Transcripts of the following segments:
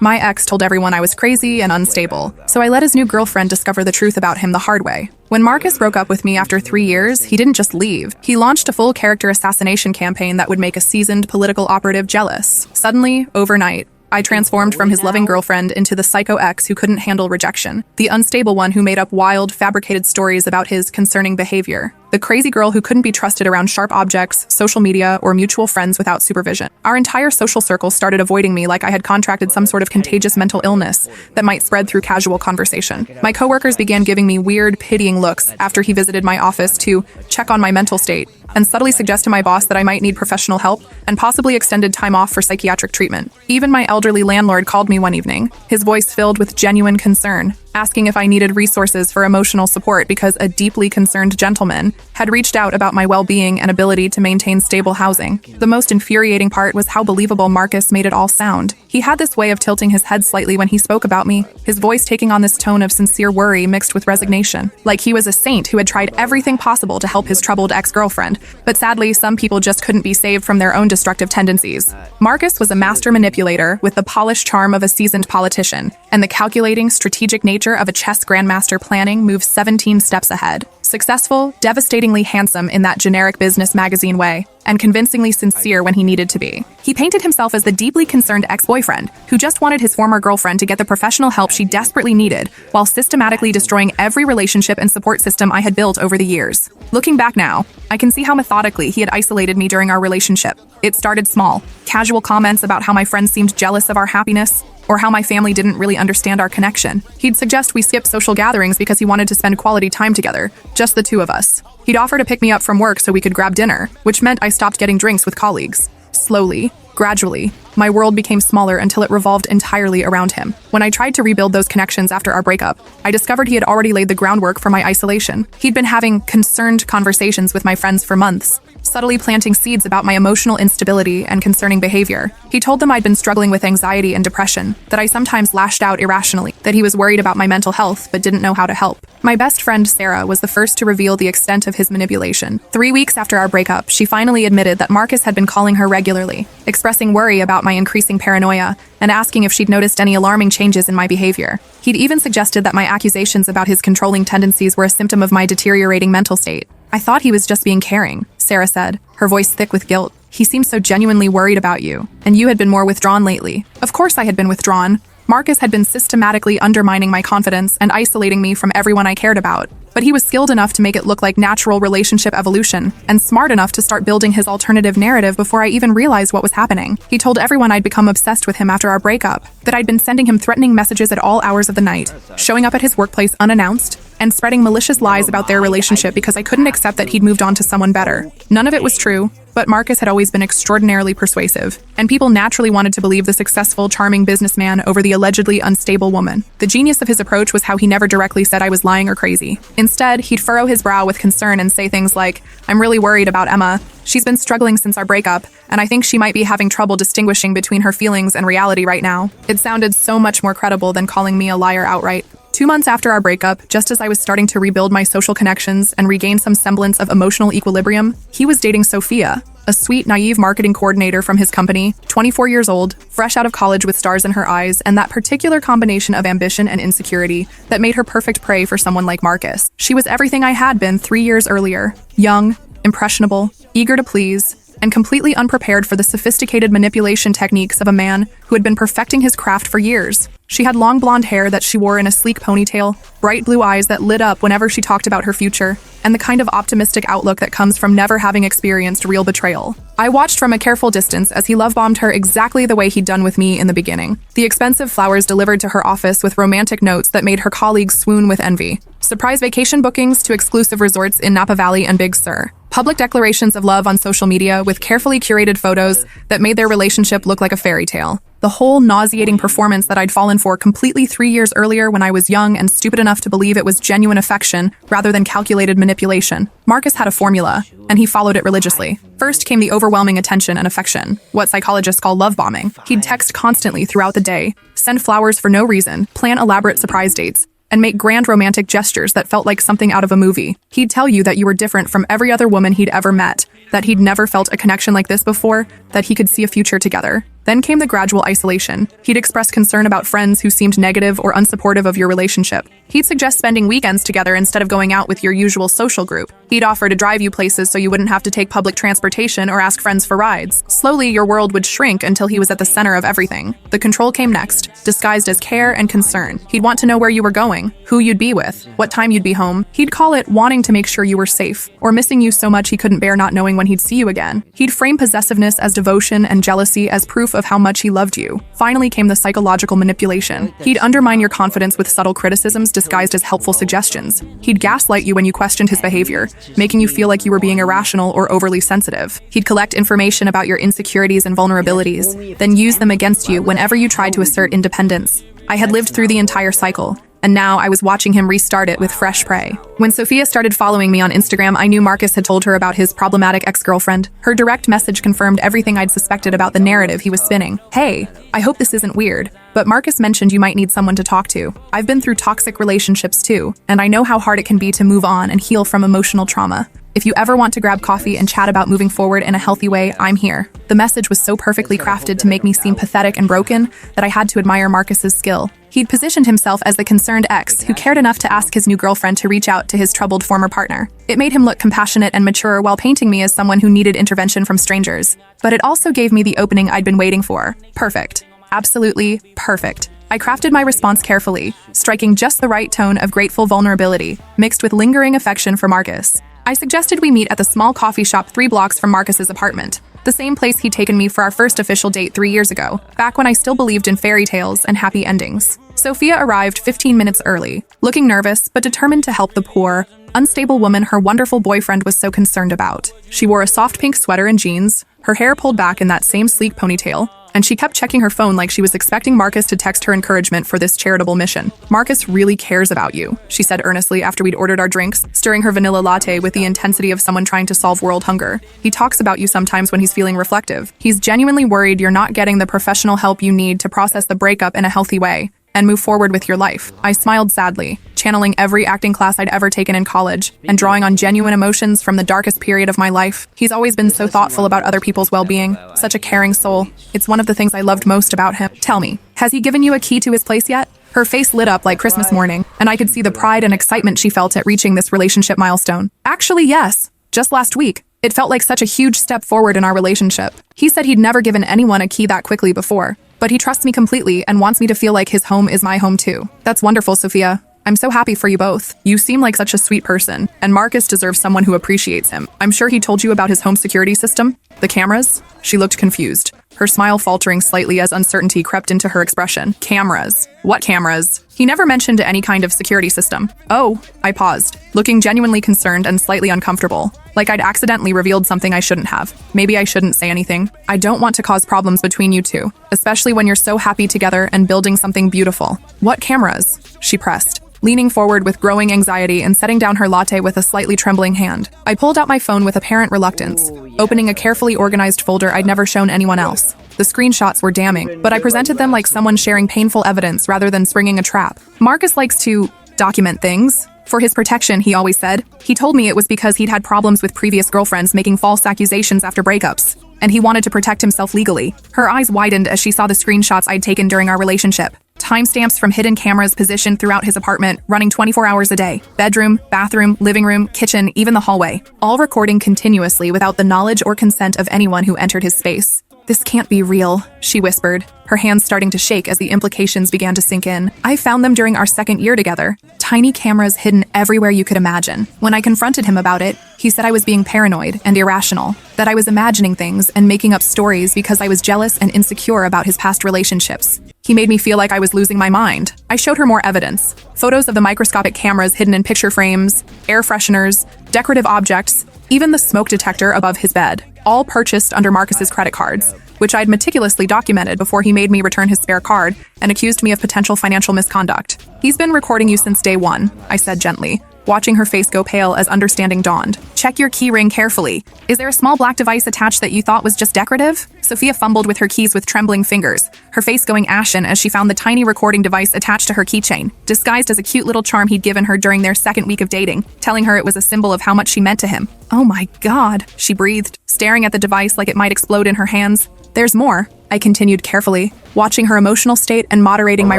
My ex told everyone I was crazy and unstable, so I let his new girlfriend discover the truth about him the hard way. When Marcus broke up with me after 3 years, he didn't just leave. He launched a full character assassination campaign that would make a seasoned political operative jealous. Suddenly, overnight, I transformed from his loving girlfriend into the psycho ex who couldn't handle rejection, the unstable one who made up wild, fabricated stories about his concerning behavior, the crazy girl who couldn't be trusted around sharp objects, social media, or mutual friends without supervision. Our entire social circle started avoiding me like I had contracted some sort of contagious mental illness that might spread through casual conversation. My coworkers began giving me weird, pitying looks after he visited my office to check on my mental state and subtly suggest to my boss that I might need professional help and possibly extended time off for psychiatric treatment. Even my elderly landlord called me one evening, his voice filled with genuine concern, asking if I needed resources for emotional support because a deeply concerned gentleman had reached out about my well-being and ability to maintain stable housing. The most infuriating part was how believable Marcus made it all sound. He had this way of tilting his head slightly when he spoke about me, his voice taking on this tone of sincere worry mixed with resignation, like he was a saint who had tried everything possible to help his troubled ex-girlfriend. But sadly, some people just couldn't be saved from their own destructive tendencies. Marcus was a master manipulator with the polished charm of a seasoned politician, and the calculating, strategic nature of a chess grandmaster planning moves 17 steps ahead. Successful, devastatingly handsome in that generic business magazine way, and convincingly sincere when he needed to be. He painted himself as the deeply concerned ex-boyfriend who just wanted his former girlfriend to get the professional help she desperately needed, while systematically destroying every relationship and support system I had built over the years. Looking back now, I can see how methodically he had isolated me during our relationship. It started small, casual comments about how my friends seemed jealous of our happiness, or how my family didn't really understand our connection. He'd suggest we skip social gatherings because he wanted to spend quality time together, just the two of us. He'd offer to pick me up from work so we could grab dinner, which meant I stopped getting drinks with colleagues. Slowly, gradually, my world became smaller until it revolved entirely around him. When I tried to rebuild those connections after our breakup, I discovered he had already laid the groundwork for my isolation. He'd been having concerned conversations with my friends for months, subtly planting seeds about my emotional instability and concerning behavior. He told them I'd been struggling with anxiety and depression, that I sometimes lashed out irrationally, that he was worried about my mental health but didn't know how to help. My best friend, Sarah, was the first to reveal the extent of his manipulation. 3 weeks after our breakup, she finally admitted that Marcus had been calling her regularly, expressing worry about my increasing paranoia and asking if she'd noticed any alarming changes in my behavior. He'd even suggested that my accusations about his controlling tendencies were a symptom of my deteriorating mental state. I thought he was just being caring, Sarah said, her voice thick with guilt. He seemed so genuinely worried about you, and you had been more withdrawn lately. Of course I had been withdrawn. Marcus had been systematically undermining my confidence and isolating me from everyone I cared about. But he was skilled enough to make it look like natural relationship evolution, and smart enough to start building his alternative narrative before I even realized what was happening. He told everyone I'd become obsessed with him after our breakup, that I'd been sending him threatening messages at all hours of the night, showing up at his workplace unannounced, and spreading malicious lies about their relationship because I couldn't accept that he'd moved on to someone better. None of it was true, but Marcus had always been extraordinarily persuasive, and people naturally wanted to believe the successful, charming businessman over the allegedly unstable woman. The genius of his approach was how he never directly said I was lying or crazy. Instead, he'd furrow his brow with concern and say things like, "I'm really worried about Emma. She's been struggling since our breakup, and I think she might be having trouble distinguishing between her feelings and reality right now." It sounded so much more credible than calling me a liar outright. 2 months after our breakup, just as I was starting to rebuild my social connections and regain some semblance of emotional equilibrium, he was dating Sophia, a sweet, naive marketing coordinator from his company, 24 years old, fresh out of college with stars in her eyes, and that particular combination of ambition and insecurity that made her perfect prey for someone like Marcus. She was everything I had been 3 years earlier: young, impressionable, eager to please, and completely unprepared for the sophisticated manipulation techniques of a man who had been perfecting his craft for years. She had long blonde hair that she wore in a sleek ponytail, bright blue eyes that lit up whenever she talked about her future, and the kind of optimistic outlook that comes from never having experienced real betrayal. I watched from a careful distance as he love-bombed her exactly the way he'd done with me in the beginning. The expensive flowers delivered to her office with romantic notes that made her colleagues swoon with envy. Surprise vacation bookings to exclusive resorts in Napa Valley and Big Sur. Public declarations of love on social media with carefully curated photos that made their relationship look like a fairy tale. The whole nauseating performance that I'd fallen for completely 3 years earlier when I was young and stupid enough to believe it was genuine affection rather than calculated manipulation. Marcus had a formula, and he followed it religiously. First came the overwhelming attention and affection, what psychologists call love bombing. He'd text constantly throughout the day, send flowers for no reason, plan elaborate surprise dates, and make grand romantic gestures that felt like something out of a movie. He'd tell you that you were different from every other woman he'd ever met, that he'd never felt a connection like this before, that he could see a future together. Then came the gradual isolation. He'd express concern about friends who seemed negative or unsupportive of your relationship. He'd suggest spending weekends together instead of going out with your usual social group. He'd offer to drive you places so you wouldn't have to take public transportation or ask friends for rides. Slowly, your world would shrink until he was at the center of everything. The control came next, disguised as care and concern. He'd want to know where you were going, who you'd be with, what time you'd be home. He'd call it wanting to make sure you were safe, or missing you so much he couldn't bear not knowing when he'd see you again. He'd frame possessiveness as devotion and jealousy as proof of how much he loved you. Finally came the psychological manipulation. He'd undermine your confidence with subtle criticisms disguised as helpful suggestions. He'd gaslight you when you questioned his behavior, making you feel like you were being irrational or overly sensitive. He'd collect information about your insecurities and vulnerabilities, then use them against you whenever you tried to assert independence. I had lived through the entire cycle, and now I was watching him restart it with fresh prey. When Sophia started following me on Instagram, I knew Marcus had told her about his problematic ex-girlfriend. Her direct message confirmed everything I'd suspected about the narrative he was spinning. Hey, I hope this isn't weird, but Marcus mentioned you might need someone to talk to. I've been through toxic relationships too, and I know how hard it can be to move on and heal from emotional trauma. If you ever want to grab coffee and chat about moving forward in a healthy way, I'm here. The message was so perfectly crafted to make me seem pathetic and broken that I had to admire Marcus's skill. He'd positioned himself as the concerned ex who cared enough to ask his new girlfriend to reach out to his troubled former partner. It made him look compassionate and mature while painting me as someone who needed intervention from strangers. But it also gave me the opening I'd been waiting for. Perfect. Absolutely perfect. I crafted my response carefully, striking just the right tone of grateful vulnerability, mixed with lingering affection for Marcus. I suggested we meet at the small coffee shop 3 blocks from Marcus's apartment, the same place he'd taken me for our first official date 3 years ago, back when I still believed in fairy tales and happy endings. Sophia arrived 15 minutes early, looking nervous but determined to help the poor, unstable woman her wonderful boyfriend was so concerned about. She wore a soft pink sweater and jeans, her hair pulled back in that same sleek ponytail, and she kept checking her phone like she was expecting Marcus to text her encouragement for this charitable mission. Marcus really cares about you, she said earnestly after we'd ordered our drinks, stirring her vanilla latte with the intensity of someone trying to solve world hunger. He talks about you sometimes when he's feeling reflective. He's genuinely worried you're not getting the professional help you need to process the breakup in a healthy way and move forward with your life. I smiled sadly, channeling every acting class I'd ever taken in college and drawing on genuine emotions from the darkest period of my life. He's always been so thoughtful about other people's well-being, such a caring soul. It's one of the things I loved most about him. Tell me, has he given you a key to his place yet? Her face lit up like Christmas morning, and I could see the pride and excitement she felt at reaching this relationship milestone. Actually, yes. Just last week. It felt like such a huge step forward in our relationship. He said he'd never given anyone a key that quickly before, but he trusts me completely and wants me to feel like his home is my home too. That's wonderful, Sophia. I'm so happy for you both. You seem like such a sweet person, and Marcus deserves someone who appreciates him. I'm sure he told you about his home security system? The cameras? She looked confused, her smile faltering slightly as uncertainty crept into her expression. Cameras? What cameras? He never mentioned any kind of security system. Oh, I paused, looking genuinely concerned and slightly uncomfortable, like I'd accidentally revealed something I shouldn't have. Maybe I shouldn't say anything. I don't want to cause problems between you two, especially when you're so happy together and building something beautiful. What cameras? She pressed, leaning forward with growing anxiety and setting down her latte with a slightly trembling hand. I pulled out my phone with apparent reluctance, opening a carefully organized folder I'd never shown anyone else. The screenshots were damning, but I presented them like someone sharing painful evidence rather than springing a trap. Marcus likes to document things. For his protection, he always said. He told me it was because he'd had problems with previous girlfriends making false accusations after breakups, and he wanted to protect himself legally. Her eyes widened as she saw the screenshots I'd taken during our relationship. Timestamps from hidden cameras positioned throughout his apartment, running 24 hours a day. Bedroom, bathroom, living room, kitchen, even the hallway. All recording continuously without the knowledge or consent of anyone who entered his space. This can't be real, she whispered, her hands starting to shake as the implications began to sink in. I found them during our second year together. Tiny cameras hidden everywhere you could imagine. When I confronted him about it, he said I was being paranoid and irrational, that I was imagining things and making up stories because I was jealous and insecure about his past relationships. He made me feel like I was losing my mind. I showed her more evidence. Photos of the microscopic cameras hidden in picture frames, air fresheners, decorative objects, even the smoke detector above his bed, all purchased under Marcus's credit cards, which I'd meticulously documented before he made me return his spare card and accused me of potential financial misconduct. He's been recording you since day one, I said gently, watching her face go pale as understanding dawned. Check your keyring carefully. Is there a small black device attached that you thought was just decorative? Sophia fumbled with her keys with trembling fingers, her face going ashen as she found the tiny recording device attached to her keychain, disguised as a cute little charm he'd given her during their second week of dating, telling her it was a symbol of how much she meant to him. Oh my God, she breathed, staring at the device like it might explode in her hands. There's more, I continued carefully, watching her emotional state and moderating my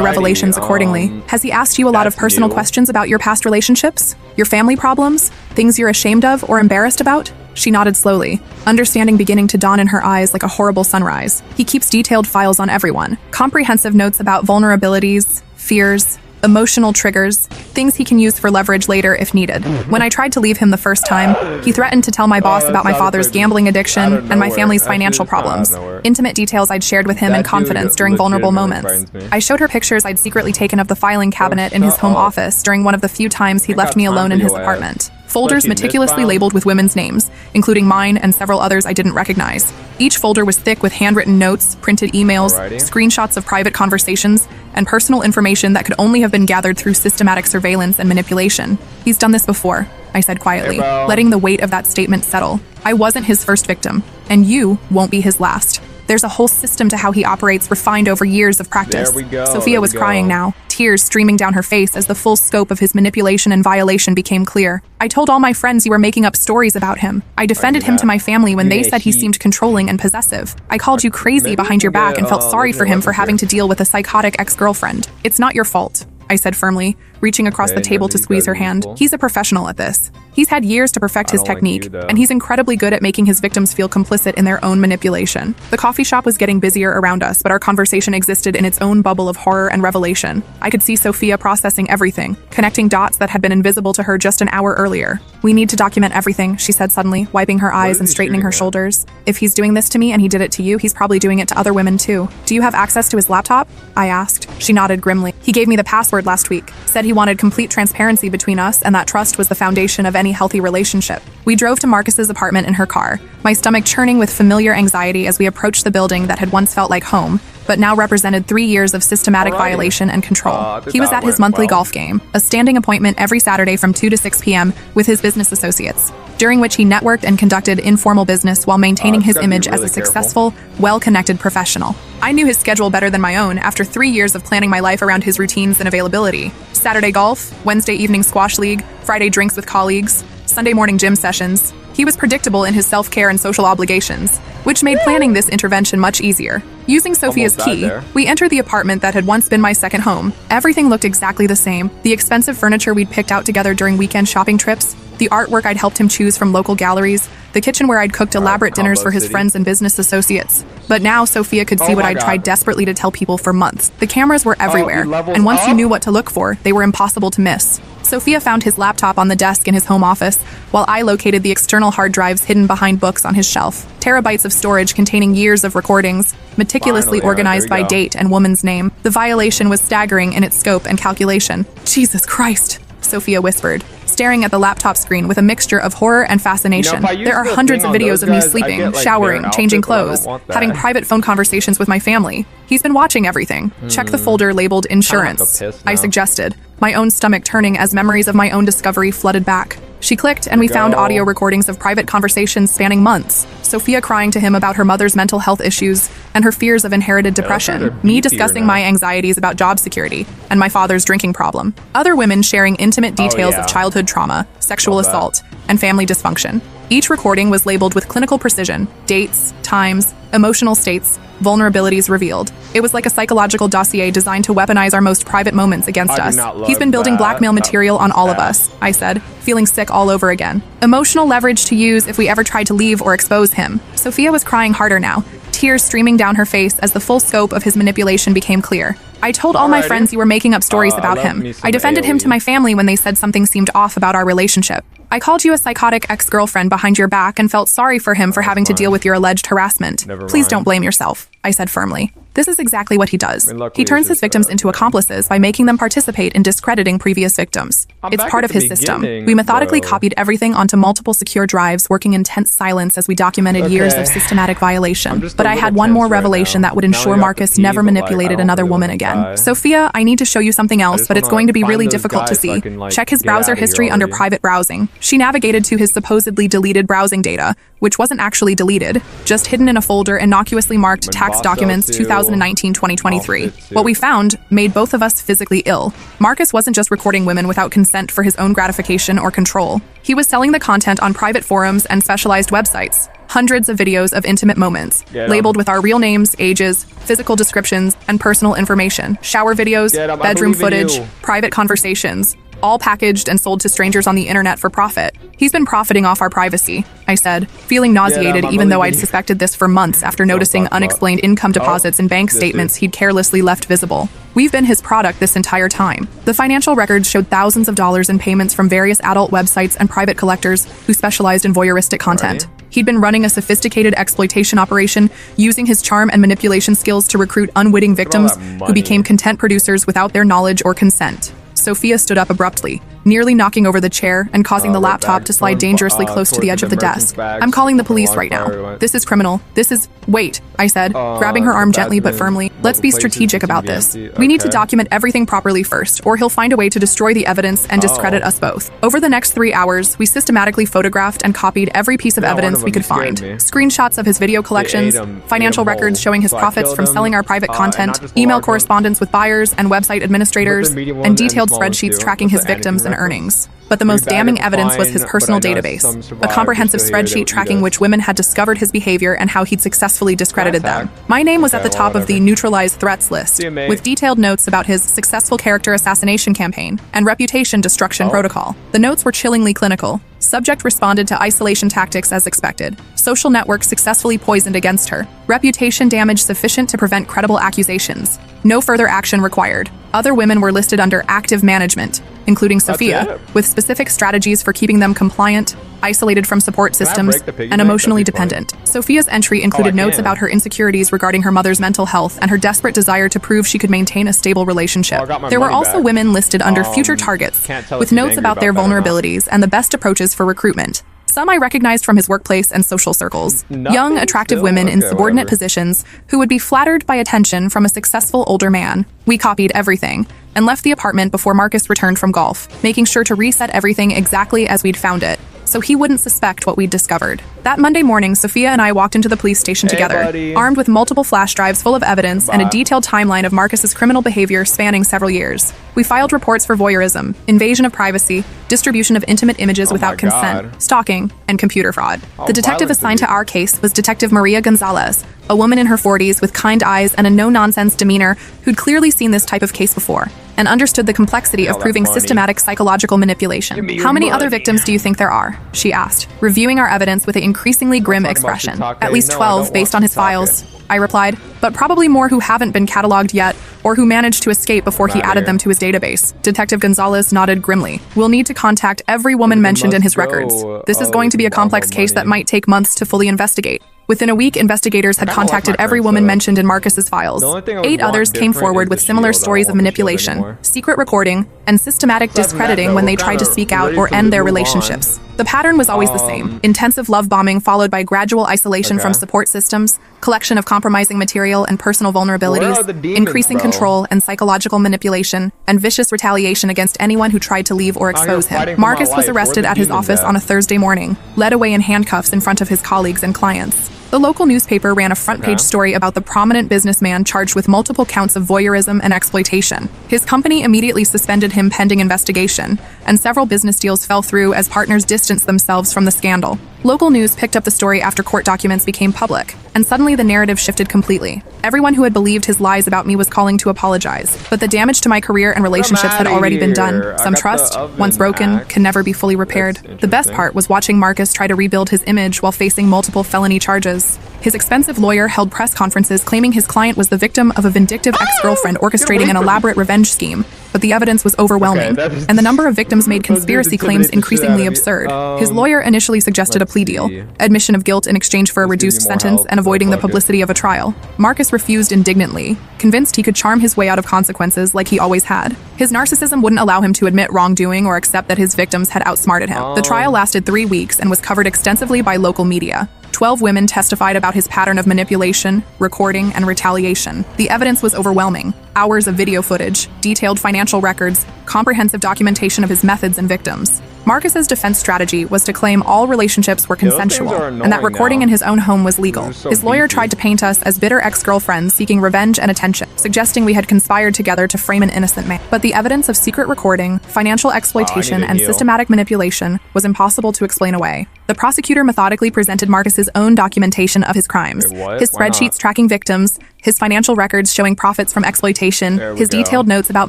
revelations accordingly. Has he asked you a lot of personal questions about your past relationships? Your family problems? Things you're ashamed of or embarrassed about? She nodded slowly, understanding beginning to dawn in her eyes like a horrible sunrise. He keeps detailed files on everyone, comprehensive notes about vulnerabilities, fears, emotional triggers, things he can use for leverage later if needed. When I tried to leave him the first time, he threatened to tell my boss about my father's gambling addiction and my family's financial problems. Intimate details I'd shared with him in confidence during vulnerable moments. I showed her pictures I'd secretly taken of the filing cabinet in his home office during one of the few times he left me alone in his apartment. Folders meticulously labeled with women's names, including mine and several others I didn't recognize. Each folder was thick with handwritten notes, printed emails, screenshots of private conversations, and personal information that could only have been gathered through systematic surveillance and manipulation. He's done this before, I said quietly, letting the weight of that statement settle. I wasn't his first victim, and you won't be his last. There's a whole system to how he operates refined over years of practice. Sophia was crying now, tears streaming down her face as the full scope of his manipulation and violation became clear. I told all my friends you were making up stories about him. I defended him to my family when they said he seemed controlling and possessive. I called you crazy behind your back and felt sorry for him for having to deal with a psychotic ex-girlfriend. It's not your fault, I said firmly, reaching across the table to squeeze her hand. He's a professional at this. He's had years to perfect his technique, and he's incredibly good at making his victims feel complicit in their own manipulation. The coffee shop was getting busier around us, but our conversation existed in its own bubble of horror and revelation. I could see Sophia processing everything, connecting dots that had been invisible to her just an hour earlier. We need to document everything, she said suddenly, wiping her eyes and straightening her shoulders. If he's doing this to me and he did it to you, he's probably doing it to other women too. Do you have access to his laptop? I asked. She nodded grimly. He gave me the password last week, said he wanted complete transparency between us and that trust was the foundation of any healthy relationship. We drove to Marcus's apartment in her car, my stomach churning with familiar anxiety as we approached the building that had once felt like home, but now represented 3 years of systematic violation and control. He was at his monthly golf game, a standing appointment every Saturday from 2 to 6 p.m. with his business associates, during which he networked and conducted informal business while maintaining his image as a successful, well-connected professional. I knew his schedule better than my own after 3 years of planning my life around his routines and availability. Saturday golf, Wednesday evening squash league, Friday drinks with colleagues, Sunday morning gym sessions. He was predictable in his self-care and social obligations, which made planning this intervention much easier. Using Sophia's key, we entered the apartment that had once been my second home. Everything looked exactly the same. The expensive furniture we'd picked out together during weekend shopping trips, the artwork I'd helped him choose from local galleries, the kitchen where I'd cooked elaborate dinners for his friends and business associates. But now Sophia could see what I'd tried desperately to tell people for months. The cameras were everywhere, and once you knew what to look for, they were impossible to miss. Sophia found his laptop on the desk in his home office, while I located the external hard drives hidden behind books on his shelf. Terabytes of storage containing years of recordings, meticulously organized by date and woman's name. The violation was staggering in its scope and calculation. Jesus Christ, Sophia whispered, staring at the laptop screen with a mixture of horror and fascination. There are hundreds of videos of me sleeping, showering, changing clothes, having private phone conversations with my family. He's been watching everything. Check the folder labeled insurance, I suggested, my own stomach turning as memories of my own discovery flooded back. She clicked and we found audio recordings of private conversations spanning months. Sophia crying to him about her mother's mental health issues and her fears of inherited depression. Me discussing my anxieties about job security and my father's drinking problem. Other women sharing intimate details of childhood trauma, sexual assault, and family dysfunction. Each recording was labeled with clinical precision, dates, times, emotional states, vulnerabilities revealed. It was like a psychological dossier designed to weaponize our most private moments against us. He's been building blackmail material on all of us, I said, feeling sick all over again. Emotional leverage to use if we ever tried to leave or expose him. Sophia was crying harder now, tears streaming down her face as the full scope of his manipulation became clear. I told all my friends you were making up stories about him. I defended him to my family when they said something seemed off about our relationship. I called you a psychotic ex-girlfriend behind your back and felt sorry for him for having to deal with your alleged harassment. Please don't blame yourself, I said firmly. This is exactly what he does. luckily He turns it's his just, victims into accomplices by making them participate in discrediting previous victims. I'm It's back part at of the his system. beginning, We methodically bro. copied everything onto multiple secure drives, working in tense silence as we documented years of Okay. systematic violation. I'm just But a I had little one more tense right revelation now. that would Now ensure we have to Marcus pee, never but, like, I manipulated don't another really woman wanna again. die. Sophia, I need to show you something else, just but it's wanna going to be find really those difficult to guys so I see. can, like, Check his get browser outta here history under already. private browsing. She navigated to his supposedly deleted browsing data, which wasn't actually deleted, just hidden in a folder innocuously marked When Tax boss Documents out too. 2019-2023. I'll fit too. What we found made both of us physically ill. Marcus wasn't just recording women without consent for his own gratification or control. He was selling the content on private forums and specialized websites. Hundreds of videos of intimate moments, Get 'em. labeled with our real names, ages, physical descriptions, and personal information. Shower videos, Get 'em, I bedroom believe in footage, you. private conversations, all packaged and sold to strangers on the internet for profit. He's been profiting off our privacy, I said, feeling nauseated I even though believe I'd in you. suspected this for months after noticing talk about- unexplained income deposits in bank this statements dude. he'd carelessly left visible. We've been his product this entire time. The financial records showed thousands of dollars in payments from various adult websites and private collectors who specialized in voyeuristic content. Alrighty. He'd been running a sophisticated exploitation operation, using his charm and manipulation skills to recruit unwitting victims that who money. became content producers without their knowledge or consent. Sophia stood up abruptly, nearly knocking over the chair and causing the Right laptop back to slide toward- dangerously close to the towards edge the of the merchant's desk. bags. I'm calling the A police long right now. fire went. This is criminal. This is... Wait, I said, grabbing her arm the gently but bathroom, firmly. Let's be multiple places strategic seem to about be this. empty. We need to Okay. document everything properly first, or he'll find a way to destroy the evidence and discredit Oh. us both. Over the next 3 hours, we systematically photographed and copied every piece of Yeah, one evidence of we them could find. scared me. Screenshots of his video collections, ate 'em financial whole. records showing his So I profits killed from them, selling our private and content, not just the email large ones. correspondence with buyers and website administrators, medium ones and and detailed small ones spreadsheets too. tracking That's his the victims and Anakin record. earnings. But the most Pretty bad damning to evidence was his find, personal but I know database, some a survived, comprehensive so here they spreadsheet would tracking eat which us. women had discovered his behavior and how he'd successfully discredited That's them. hacked. My name was at Okay, the top well, of the whatever. neutralized threats list, See you, mate. with detailed notes about his successful character assassination campaign and reputation destruction Oh. protocol. The notes were chillingly clinical. Subject responded to isolation tactics as expected. Social network successfully poisoned against her. Reputation damage sufficient to prevent credible accusations. No further action required. Other women were listed under active management, including Sophia, it. with specific strategies for keeping them compliant, isolated from support I systems, break the piggy and bank? emotionally That'd be funny. dependent. Sophia's entry included notes can. about her insecurities regarding her mother's mental health and her desperate desire to prove she could maintain a stable relationship. Oh, I got my There were money also back. women listed under future targets, can't tell with if he's notes angry about their about that or not. vulnerabilities and the best approaches for recruitment. Some I recognized from his workplace and social circles. Nothing Young, attractive still? women in Okay, subordinate whatever. positions who would be flattered by attention from a successful older man. We copied everything and left the apartment before Marcus returned from golf, making sure to reset everything exactly as we'd found it, so he wouldn't suspect what we'd discovered. That Monday morning, Sophia and I walked into the police station together, buddy. armed with multiple flash drives full of evidence and a Bye. detailed timeline of Marcus's criminal behavior spanning several years. We filed reports for voyeurism, invasion of privacy, distribution of intimate images without my consent, God. stalking, and computer fraud. How The detective violent assigned is to he? our case was Detective Maria Gonzalez, a woman in her 40s with kind eyes and a no-nonsense demeanor who'd clearly seen this type of case before and understood the complexity of that proving money. systematic psychological manipulation. Give me your How many other money. victims do you think there are? She asked, reviewing our evidence with an increasingly grim talk about expression. shiitake. At least No, I 12 don't based want on his shiitake. files, I replied, but probably more who haven't been cataloged yet or who managed to escape before he Outta added here. them to his database. Detective Gonzalez nodded grimly. We'll need to contact every woman They mentioned in must his records. go. This is Oh, going to be a they want complex more case that money. might take months to fully investigate. Within a week, investigators had I kinda like contacted my every current woman setup. mentioned in Marcus's files. The only thing I would 8 want others came different forward is with the similar shield. I don't stories of want the shield manipulation, anymore. secret recording, and systematic Aside from that, discrediting though, when we're they tried to kinda seek out ready or to end their move on. relationships. The pattern was always the same. Intensive love bombing followed by gradual isolation from Okay. support systems, collection of compromising material and personal Where are the vulnerabilities, demons, increasing bro? control and psychological manipulation, and vicious retaliation against anyone who tried to leave or Out here expose him. fighting for my Marcus was life. Where arrested the at his demons office at? on a Thursday morning, led away in handcuffs in front of his colleagues and clients. The local newspaper ran a front-page Okay. story about the prominent businessman charged with multiple counts of voyeurism and exploitation. His company immediately suspended him pending investigation, and several business deals fell through as partners distanced themselves from the scandal. Local news picked up the story after court documents became public, and suddenly the narrative shifted completely. Everyone who had believed his lies about me was calling to apologize, but the damage to my career and relationships had outta already been done. here. I Some got the trust, oven once broken, axe. can never be fully repaired. That's The best interesting. part was watching Marcus try to rebuild his image while facing multiple felony charges. His expensive lawyer held press conferences claiming his client was the victim of a vindictive ex-girlfriend orchestrating an elaborate revenge scheme, but the evidence was overwhelming, and the number of victims made conspiracy claims increasingly absurd. His lawyer initially suggested a plea deal, admission of guilt in exchange for a reduced sentence and avoiding the publicity of a trial. Marcus refused indignantly, convinced he could charm his way out of consequences like he always had. His narcissism wouldn't allow him to admit wrongdoing or accept that his victims had outsmarted him. The trial lasted 3 weeks and was covered extensively by local media. 12 women testified about his pattern of manipulation, recording, and retaliation. The evidence was overwhelming. Hours of video footage, detailed financial records, comprehensive documentation of his methods and victims. Marcus's defense strategy was to claim all relationships were consensual, and that recording in his own home was legal. His lawyer tried to paint us as bitter ex-girlfriends seeking revenge and attention, suggesting we had conspired together to frame an innocent man. But the evidence of secret recording, financial exploitation, and systematic manipulation was impossible to explain away. The prosecutor methodically presented Marcus's own documentation of his crimes. His spreadsheets tracking victims, his financial records showing profits from exploitation, his detailed notes about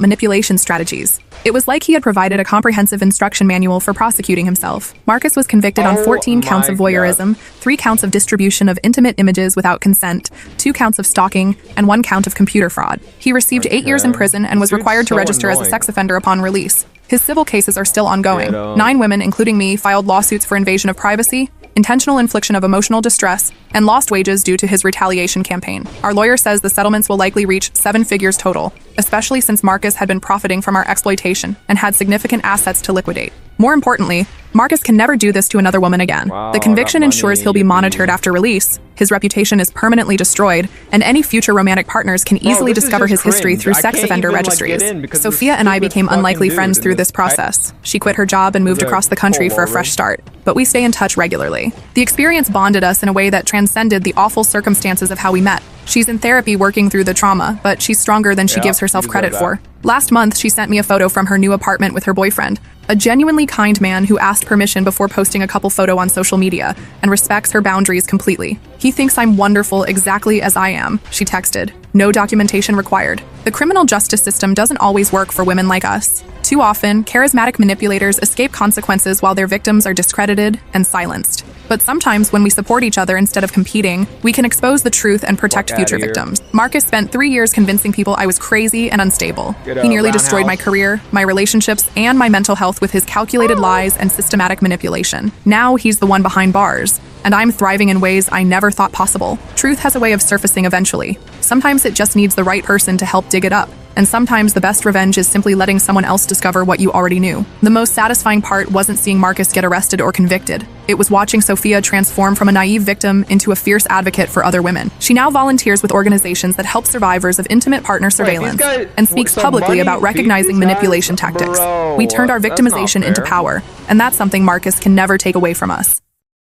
manipulation strategies. It was like he had provided a comprehensive instruction manual for prosecuting himself. Marcus was convicted on 14 counts of voyeurism, 3 counts of distribution of intimate images without consent, 2 counts of stalking, and 1 count of computer fraud. He received 8 years in prison and was required to register as a sex offender upon release. His civil cases are still ongoing. 9 women, including me, filed lawsuits for invasion of privacy, intentional infliction of emotional distress, and lost wages due to his retaliation campaign. Our lawyer says the settlements will likely reach 7 figures total, especially since Marcus had been profiting from our exploitation and had significant assets to liquidate. More importantly, Marcus can never do this to another woman again. The conviction ensures he'll be monitored after release, his reputation is permanently destroyed, and any future romantic partners can easily discover his history through sex offender registries. Sophia and I became unlikely friends through this process. She quit her job and moved across the country for a fresh start, but we stay in touch regularly. The experience bonded us in a way that transcended the awful circumstances of how we met. She's in therapy working through the trauma, but she's stronger than she gives herself credit for. Last month, she sent me a photo from her new apartment with her boyfriend, a genuinely kind man who asked permission before posting a couple photo on social media and respects her boundaries completely. He thinks I'm wonderful exactly as I am, she texted. No documentation required. The criminal justice system doesn't always work for women like us. Too often, charismatic manipulators escape consequences while their victims are discredited and silenced. But sometimes when we support each other instead of competing, we can expose the truth and protect future victims. Marcus spent 3 years convincing people I was crazy and unstable. He nearly destroyed my career, my relationships, and my mental health with his calculated lies and systematic manipulation. Now he's the one behind bars, and I'm thriving in ways I never thought possible. Truth has a way of surfacing eventually. Sometimes it just needs the right person to help dig it up. And sometimes the best revenge is simply letting someone else discover what you already knew. The most satisfying part wasn't seeing Marcus get arrested or convicted. It was watching Sophia transform from a naive victim into a fierce advocate for other women. She now volunteers with organizations that help survivors of intimate partner surveillance and speaks publicly about recognizing manipulation tactics. We turned our victimization into power, and that's something Marcus can never take away from us.